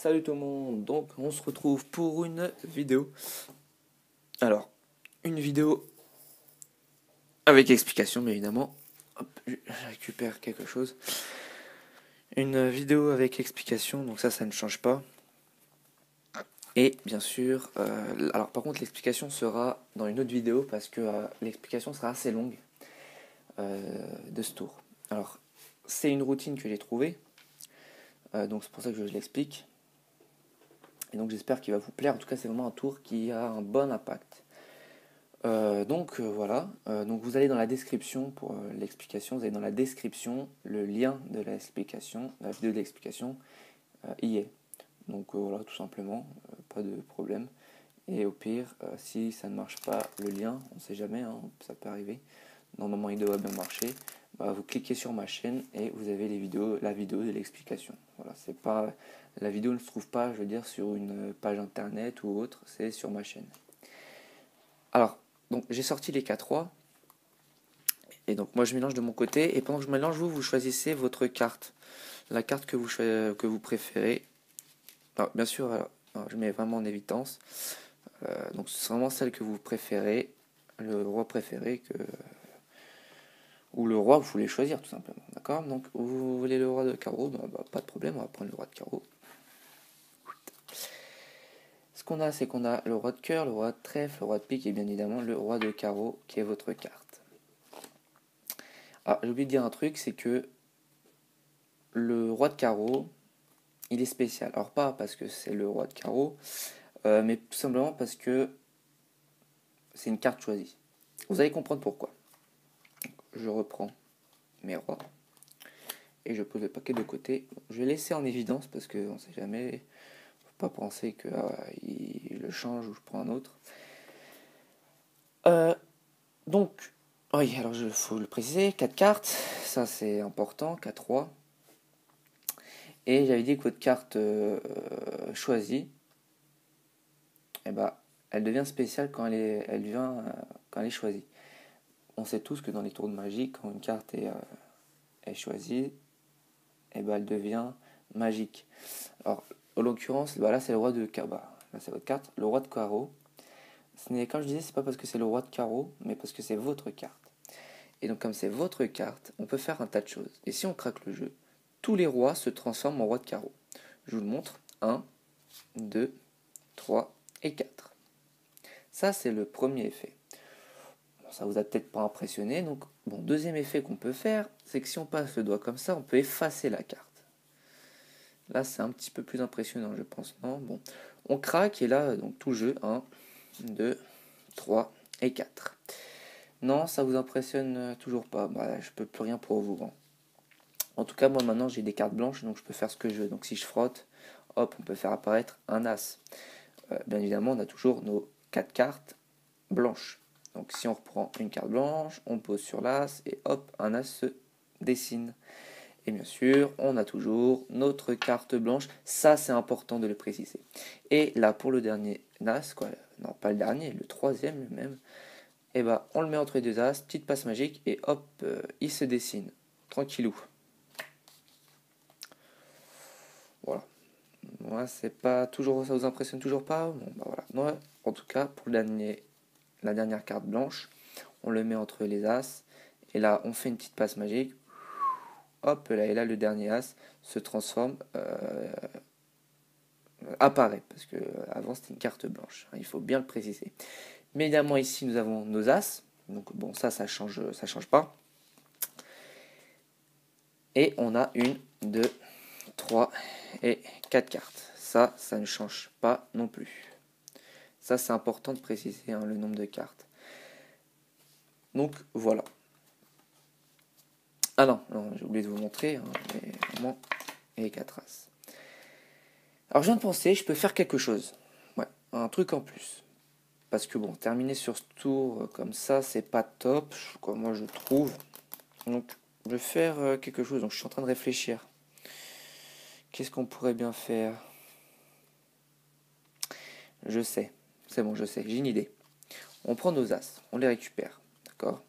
Salut tout le monde, donc on se retrouve pour une vidéo. Alors, une vidéo avec explication bien évidemment. Hop, je récupère quelque chose. Une vidéo avec explication, donc ça ne change pas. Et bien sûr, alors par contre l'explication sera dans une autre vidéo parce que l'explication sera assez longue de ce tour. Alors, c'est une routine que j'ai trouvée, donc c'est pour ça que je l'explique. Et donc j'espère qu'il va vous plaire. En tout cas, c'est vraiment un tour qui a un bon impact. Voilà, donc vous allez dans la description pour l'explication, vous allez dans la description, le lien de l'explication, la vidéo de l'explication y est. Donc voilà, tout simplement, pas de problème. Et au pire, si ça ne marche pas, le lien, on ne sait jamais, hein, ça peut arriver. Normalement, il doit bien marcher. Bah, vous cliquez sur ma chaîne et vous avez la vidéo de l'explication. Voilà, c'est pas, la vidéo ne se trouve pas, je veux dire, sur une page internet ou autre, c'est sur ma chaîne. Alors, donc j'ai sorti les 4 rois. Et donc moi je mélange de mon côté. Et pendant que je mélange, vous choisissez votre carte. La carte que vous préférez. Alors, bien sûr, alors, je mets vraiment en évidence. Donc c'est vraiment celle que vous préférez. Le roi préféré que... Ou le roi, vous voulez choisir tout simplement. D'accord. Donc vous voulez le roi de carreau. Pas de problème, on va prendre le roi de carreau. Ce qu'on a, c'est qu'on a le roi de cœur, le roi de trèfle, le roi de pique et bien évidemment le roi de carreau qui est votre carte. Alors j'ai oublié de dire un truc, c'est que le roi de carreau, il est spécial. Alors pas parce que c'est le roi de carreau, mais tout simplement parce que c'est une carte choisie. Vous allez comprendre pourquoi. Je reprends mes rois et je pose le paquet de côté. Je vais laisser en évidence parce qu'on ne sait jamais. Faut pas penser que il le change ou je prends un autre. Donc, oui, alors il faut le préciser, 4 cartes, ça c'est important, 4 rois. Et j'avais dit que votre carte choisie, eh ben, elle devient spéciale quand quand elle est choisie. On sait tous que dans les tours de magie, quand une carte est choisie, eh ben, elle devient magique. Alors, en l'occurrence, bah là c'est le roi de carreau. Là c'est votre carte, le roi de carreau. Comme je disais, c'est pas parce que c'est le roi de carreau, mais parce que c'est votre carte. Et donc comme c'est votre carte, on peut faire un tas de choses. Et si on craque le jeu, tous les rois se transforment en roi de carreau. Je vous le montre. 1, 2, 3 et 4. Ça, c'est le premier effet. Bon, ça vous a peut-être pas impressionné. Donc, bon, deuxième effet qu'on peut faire, c'est que si on passe le doigt comme ça, on peut effacer la carte. Là, c'est un petit peu plus impressionnant, je pense. Non, bon, on craque et là, donc tout jeu. 1, 2, 3 et 4. Non, ça vous impressionne toujours pas. Bah, je peux plus rien pour vous. Hein. En tout cas, moi maintenant j'ai des cartes blanches, donc je peux faire ce que je veux. Donc si je frotte, hop, on peut faire apparaître un as. Bien évidemment, on a toujours nos 4 cartes blanches. Donc si on reprend une carte blanche, on pose sur l'as et hop, un as se dessine. Et bien sûr, on a toujours notre carte blanche. Ça, c'est important de le préciser. Et là, pour le dernier as, quoi, non pas le dernier, le troisième même, et bah, on le met entre les deux as, petite passe magique et hop, il se dessine. Tranquillou. Voilà. Moi, c'est pas toujours, ça vous impressionne toujours pas. Bon, bah voilà. Moi, en tout cas, pour la dernière carte blanche, on le met entre les as. Et là, on fait une petite passe magique. Hop, là, et là, le dernier as se transforme, apparaît. Parce que avant, c'était une carte blanche. Il faut bien le préciser. Mais évidemment, ici, nous avons nos as. Donc, bon, ça change pas. Et on a 1, 2, 3 et 4 cartes. Ça ne change pas non plus. Ça, c'est important de préciser hein, le nombre de cartes. Donc, voilà. Ah non, j'ai oublié de vous montrer. Hein, mais vraiment, les 4 as. Alors, je viens de penser, je peux faire quelque chose. Ouais, un truc en plus. Parce que bon, terminer sur ce tour comme ça, c'est pas top, moi je trouve. Donc, je vais faire quelque chose. Donc, je suis en train de réfléchir. Qu'est-ce qu'on pourrait bien faire? Je sais. C'est bon, je sais. J'ai une idée. On prend nos as, on les récupère. D'accord?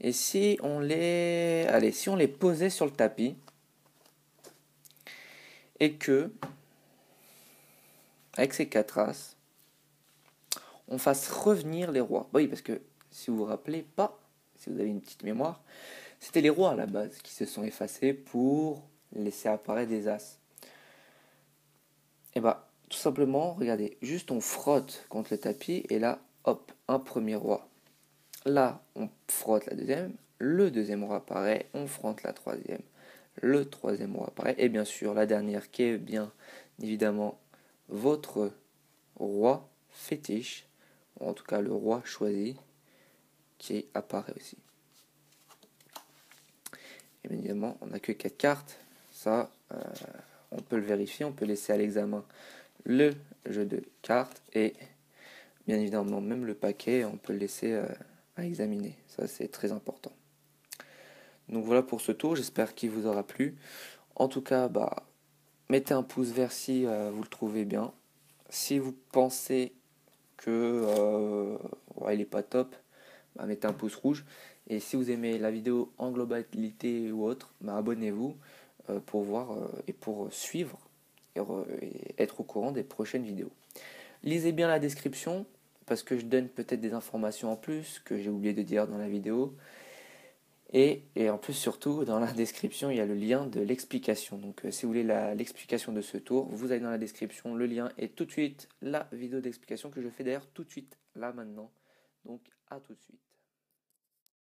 Et si on les... Allez, si on les posait sur le tapis, et que, avec ces 4 As, on fasse revenir les rois. Oui, parce que si vous vous rappelez pas, si vous avez une petite mémoire, c'était les rois à la base qui se sont effacés pour laisser apparaître des As. Et bah, tout simplement, regardez, juste on frotte contre le tapis et là, hop, un premier roi. Là, on frotte la deuxième, le deuxième roi apparaît, on frotte la troisième, le troisième roi apparaît, et bien sûr la dernière qui est bien évidemment votre roi fétiche, ou en tout cas le roi choisi, qui apparaît aussi. Et bien évidemment, on n'a que 4 cartes, ça on peut le vérifier, on peut laisser à l'examen le jeu de cartes et bien évidemment même le paquet, on peut le laisser à examiner, ça c'est très important. Donc voilà pour ce tour, j'espère qu'il vous aura plu. En tout cas, bah, mettez un pouce vert si vous le trouvez bien. Si vous pensez que ouais, il n'est pas top, bah, mettez un pouce rouge. Et si vous aimez la vidéo en globalité ou autre, bah, abonnez-vous pour voir et pour suivre et être au courant des prochaines vidéos. Lisez bien la description parce que je donne peut-être des informations en plus que j'ai oublié de dire dans la vidéo. Et en plus, surtout, dans la description, il y a le lien de l'explication. Donc, si vous voulez l'explication de ce tour, vous allez dans la description, le lien est tout de suite la vidéo d'explication que je fais d'ailleurs tout de suite, là, maintenant. Donc, à tout de suite.